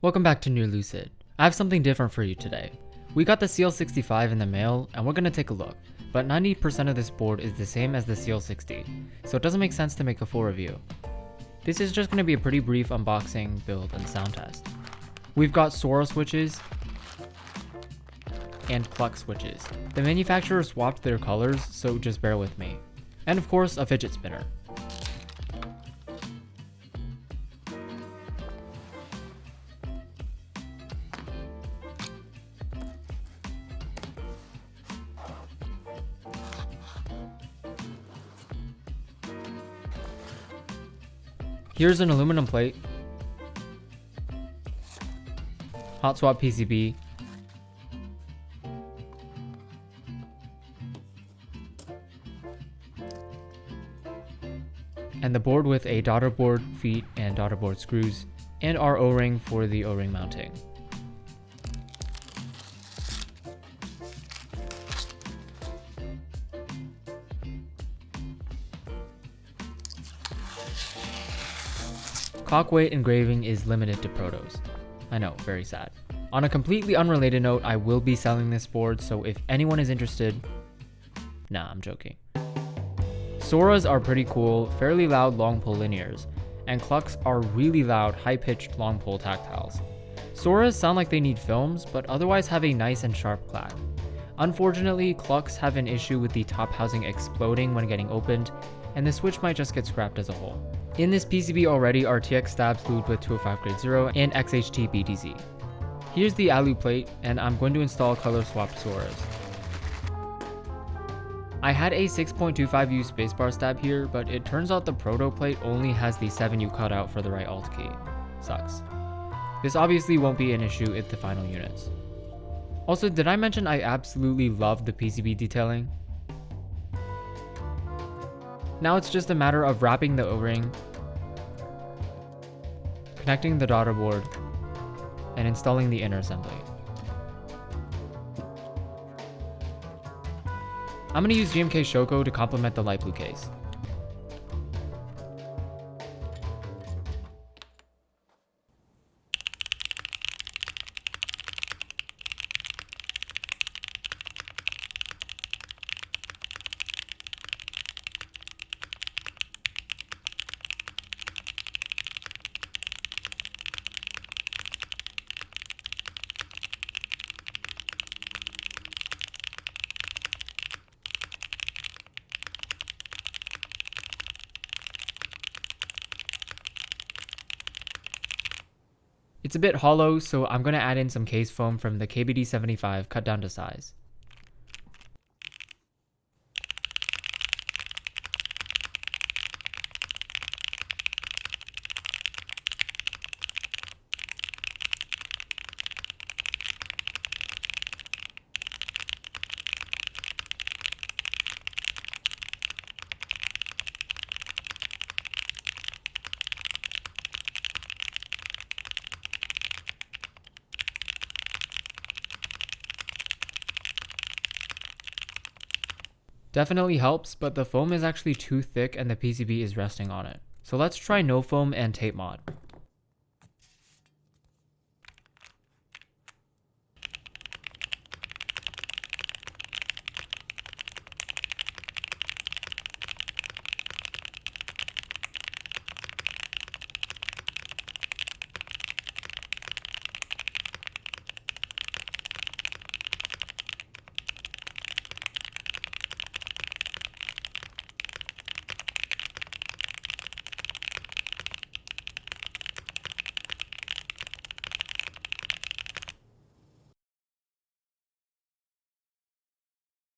Welcome back to New Lucid. I have something different for you today. We got the Ciel65 in the mail and we're going to take a look, but 90% of this board is the same as the Ciel60, so it doesn't make sense to make a full review. This is just going to be a pretty brief unboxing, build, and sound test. We've got Sora switches and cluck switches. The manufacturer swapped their colors, so just bear with me. And of course, a fidget spinner. Here's an aluminum plate, hot swap PCB, and the board with a daughter board feet and daughter board screws, and our O-ring for the O-ring mounting. Clock weight engraving is limited to protos. I know, very sad. On a completely unrelated note, I will be selling this board, so if anyone is interested... Nah, I'm joking. Soras are pretty cool, fairly loud long pull linears, and clucks are really loud, high-pitched long pull tactiles. Soras sound like they need films, but otherwise have a nice and sharp clack. Unfortunately, clucks have an issue with the top housing exploding when getting opened, and the switch might just get scrapped as a whole. In this PCB already are TX stabs glued with 205 grade 0 and XHT BTZ. Here's the alu plate, and I'm going to install color swapped Soras. I had a 6.25U spacebar stab here, but it turns out the proto plate only has the 7U cutout for the right alt key. Sucks. This obviously won't be an issue at the final units. Also, did I mention I absolutely love the PCB detailing? Now it's just a matter of wrapping the O-ring, connecting the daughter board, and installing the inner assembly. I'm going to use GMK Shoko to complement the light blue case. It's a bit hollow, so I'm going to add in some case foam from the KBD75 cut down to size. Definitely helps, but the foam is actually too thick and the PCB is resting on it. So let's try no foam and tape mod.